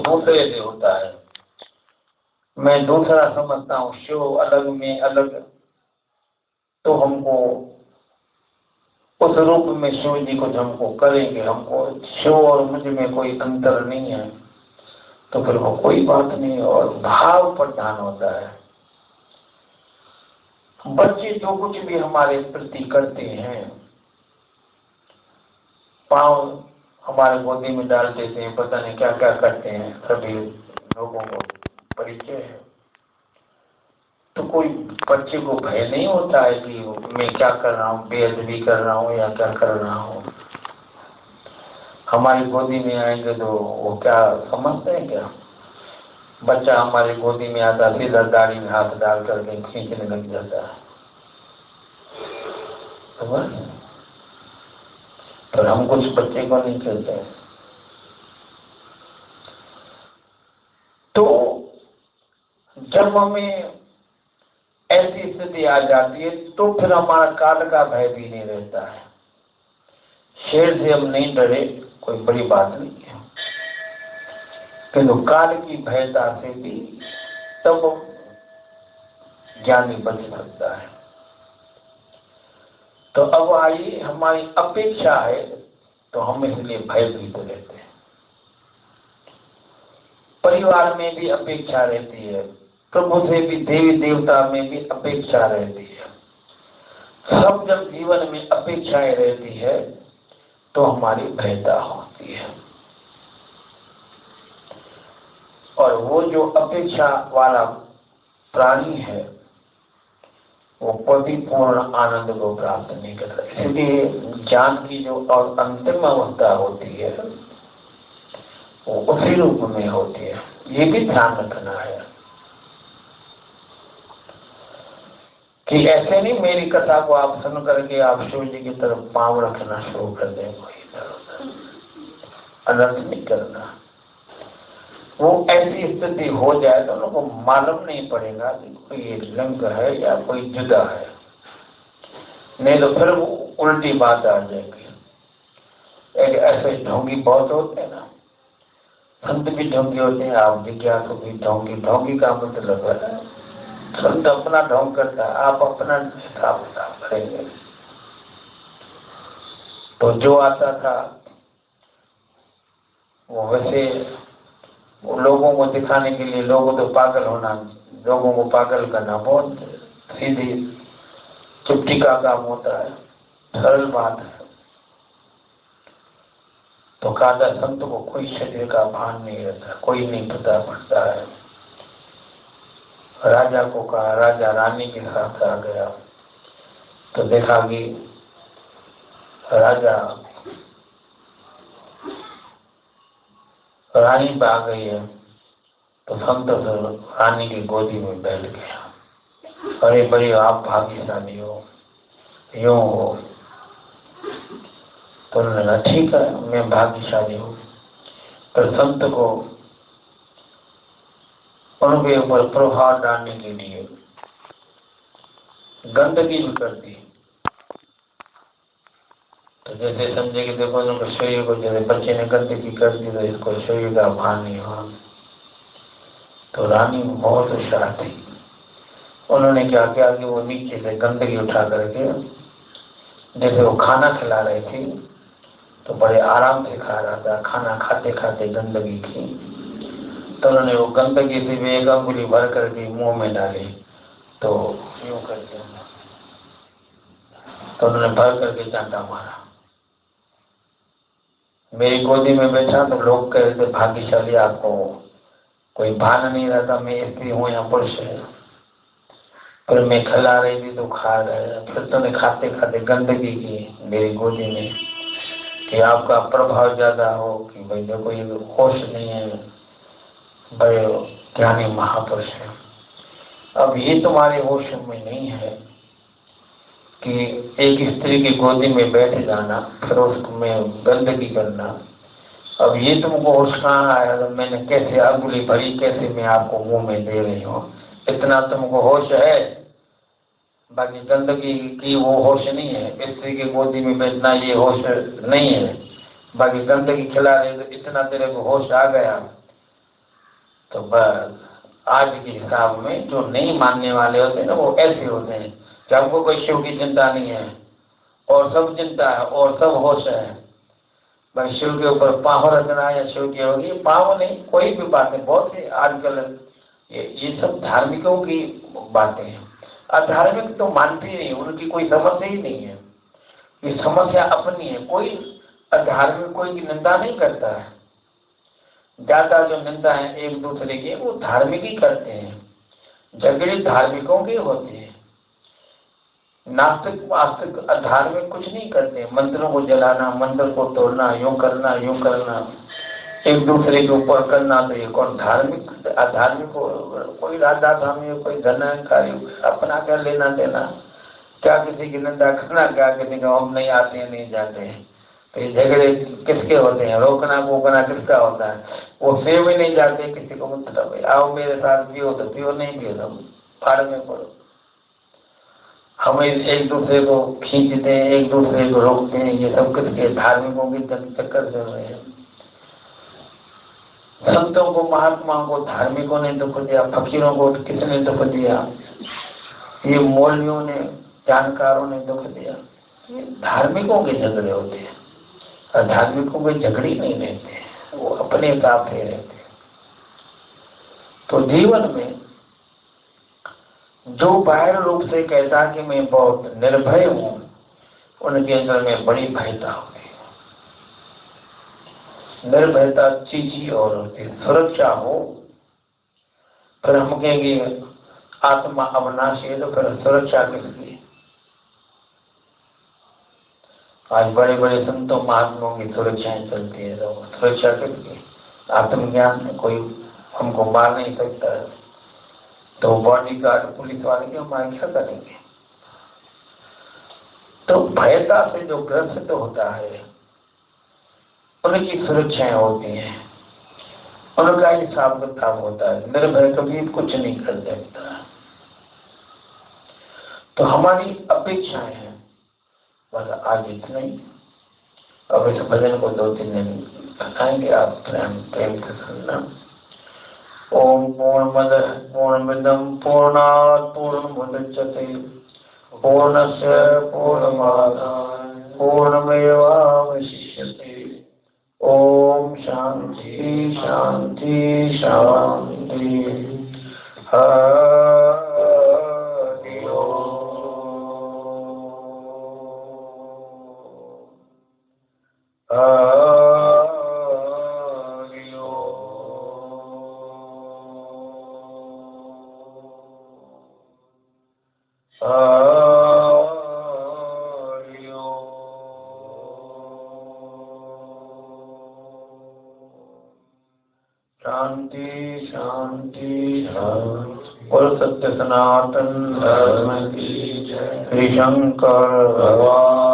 दूसरे से होता है, मैं दूसरा समझता हूँ, शिव अलग में अलग, तो हमको उस रूप में शिव जी कुछ हमको करेंगे, हमको शिव और मुझ में कोई अंतर नहीं है, तो फिर वो कोई बात नहीं। और भाव प्रधान होता है। बच्चे जो कुछ भी हमारे प्रति करते हैं, पाँव हमारे गोदी में डाल देते हैं, पता नहीं क्या क्या करते हैं, सभी लोगों को परिचय है। तो कोई बच्चे को भय नहीं होता है कि मैं क्या कर रहा हूँ, बेअदबी कर रहा हूँ या क्या कर रहा हूँ। हमारी गोदी में आएंगे तो वो क्या समझते हैं क्या? बच्चा हमारी गोदी में आता, सीधा दाढ़ी में हाथ डाल करके खींचने लग जाता है, पर हम कुछ बच्चे को नहीं खेलते हैं। तो जब हमें ऐसी स्थिति आ जाती है तो फिर हमारा काल का भय भी नहीं रहता है। शेर से हम नहीं डरे, कोई बड़ी बात नहीं है, किंतु काल की भयता से भी तब ज्ञानी बच सकता है। तो अब आइए, हमारी अपेक्षा है तो हम इसलिए भयभीत रहते हैं। परिवार में भी अपेक्षा रहती है, प्रभु से भी, देवी देवता में भी अपेक्षा रहती है। सब जब जीवन में अपेक्षाएं रहती है तो हमारी भयता होती है। और वो जो अपेक्षा वाला प्राणी है वो परिपूर्ण आनंद को प्राप्त नहीं करता। इसलिए ज्ञान की जो और अंतिम अवस्था होती है वो उसी रूप में होती है। ये भी ध्यान रखना है कि ऐसे नहीं मेरी कथा को आप सुन करके आप शिव जी की तरफ पांव रखना शुरू कर दें, कोई इधर उधर अनर्थ नहीं करना। वो ऐसी स्थिति हो जाए तो उनको मालूम नहीं पड़ेगा कि कोई लिंग है या कोई जुदा है, नहीं तो फिर वो उल्टी बात आ जाएगी। एक ऐसे ढोंगी बहुत होते हैं ना, संत भी ढोंगी होते हैं, आप जिज्ञासु भी ढोंगी। ढोंगी का मतलब है संत अपना ढोंग करता है, आप अपना हिसाब किताब करेंगे। तो जो आता था वो वैसे वो लोगों को दिखाने के लिए, लोगों को पागल करना बहुत सीधी चुप्टी का काम होता है, सरल बात है। तो कादा संत को कोई शरीर का भान नहीं रहता, कोई नहीं पता पड़ता है। राजा को कहा, राजा रानी के साथ आ गया तो देखा कि राजा रानी पे आ गई है तो संत रानी की गोदी में बैठ गया। अरे बड़ी आप भाग्यशाली हो, यूं हो। तो उन्होंने कहा ठीक है मैं भाग्यशाली हूँ। तो संत को उनके ऊपर प्रभाव डालने के लिए गंदगी भी कर दी। तो जैसे समझे कि देखो उनको शरीर को, जैसे बच्चे ने गंदगी कर दी तो इसको शरीर का भान नहीं हुआ। तो रानी बहुत होशियार थी, उन्होंने क्या किया कि वो नीचे से गंदगी उठा करके, जैसे वो खाना खिला रही थी तो बड़े आराम से खा रहा था, खाना खाते खाते गंदगी की, तो उन्होंने वो गंदगी से भी एक अंगुली भर करके मुंह में डाली। तो यूं करके तो उन्होंने भर करके चांटा मारा। मेरी गोदी में बैठा तो लोग कह रहे थे भाग्यशाली, आपको कोई भान नहीं रहता मैं स्त्री हूँ या पुरुष है। पर मैं खिला रही थी तो खा रहे, फिर तुमने खाते खाते गंदगी की मेरी गोदी में, कि आपका प्रभाव ज्यादा हो कि भाई देखो ये होश नहीं है, बड़े ज्ञानी महापुरुष है। अब ये तुम्हारे होश में नहीं है कि एक स्त्री की गोदी में बैठ जाना फिर उसमें गंदगी करना। अब ये तुमको होश कहाँ आया? तो मैंने कैसे अंगुली भरी, कैसे मैं आपको मुंह में दे रही हूँ, इतना तुमको होश है, बाकी गंदगी की वो होश नहीं है। स्त्री की गोदी में बैठना ये होश नहीं है, बाकी गंदगी खिला रहे तो इतना तेरे को होश आ गया। तो बस आज के हिसाब में जो नहीं मानने वाले होते हैं ना, वो ऐसे होते हैं कि हमको कोई शिव की चिंता नहीं है और सब चिंता है और सब होश है। भाई शिव के ऊपर पाँव रखना या शिव की होगी, पाँव नहीं, कोई भी बातें बहुत सी आजकल ये सब धार्मिकों की बातें हैं। अधार्मिक तो मानते ही नहीं, उनकी कोई समस्या ही नहीं है। ये समस्या अपनी है। कोई अधार्मिक कोई की निंदा नहीं करता है। ज्यादा जो निंदा है एक दूसरे की, वो धार्मिक ही करते हैं। झगड़े धार्मिकों के होते हैं। नास्तिक वास्तिक अधार्मिक कुछ नहीं करते। मंदिरों को जलाना, मंदिर को तोड़ना, यूं करना, एक दूसरे के ऊपर करना, तो ये कौन धार्मिक अधार्मिक हो? कोई राधा स्वामी, कोई धनकारी, अपना क्या लेना देना? क्या किसी की निंदा करना, क्या किसी का हम नहीं आते हैं, नहीं जाते हैं? तो ये झगड़े किसके होते हैं? रोकना पोकना किसका होता है? वो सेव ही नहीं जाते किसी को, मतलब आओ मेरे साथ पियो तो पियो, नहीं पियो तो फाड़ में पड़ो। हम एक दूसरे को खींचते हैं, एक दूसरे को रोकते हैं। ये सब किसके? धार्मिकों के चक्कर चल रहे हैं। संतों को, महात्माओं को धार्मिकों ने दुख दिया, फकीरों को किसने दुख दिया? ये मौलवियों ने, जानकारों ने दुख दिया। ये धार्मिकों के झगड़े होते हैं। अधार्मिकों के झगड़े नहीं रहते, वो अपने हिसाब से रहते हैं। तो जीवन में जो बाहर रूप से कहता कि मैं बहुत निर्भय हूं, उनके अंदर में बड़ी भयता होती है। निर्भयता चीज ही और होती है। सुरक्षा हो, फिर हम कहेंगे आत्मा अविनाशी है, तो फिर सुरक्षा किसकी? आज बड़े बड़े संतों महात्माओं की सुरक्षाएं चलती है, तो सुरक्षा किसकी? आत्मज्ञान में कोई हमको मार नहीं सकता है, तो बॉडीगार्ड पुलिस वाले की हमारे क्या करेंगे? तो भयता से जो ग्रसित होता है, उनकी सुरक्षाएं होती हैं, उनका हिसाब किताब होता है। निर्भय कभी कुछ नहीं कर सकता। तो हमारी अपेक्षाएं हैं। बस आज इतना ही। अब इस भजन को 2-3 दिन बताएंगे, आप प्रेम से सुनना। ओम पूर्णमदः पूर्णमिदं पूर्णात् पूर्णमुदच्यते पूर्णस्य पूर्णमादाय पूर्णमेवावशिष्यते। ओम शांति शांति शांति। हरि ओम। हरि ओम। शांति शांति शांति। और सत्य सनातन धर्म की जय। श्री शंकर भगवान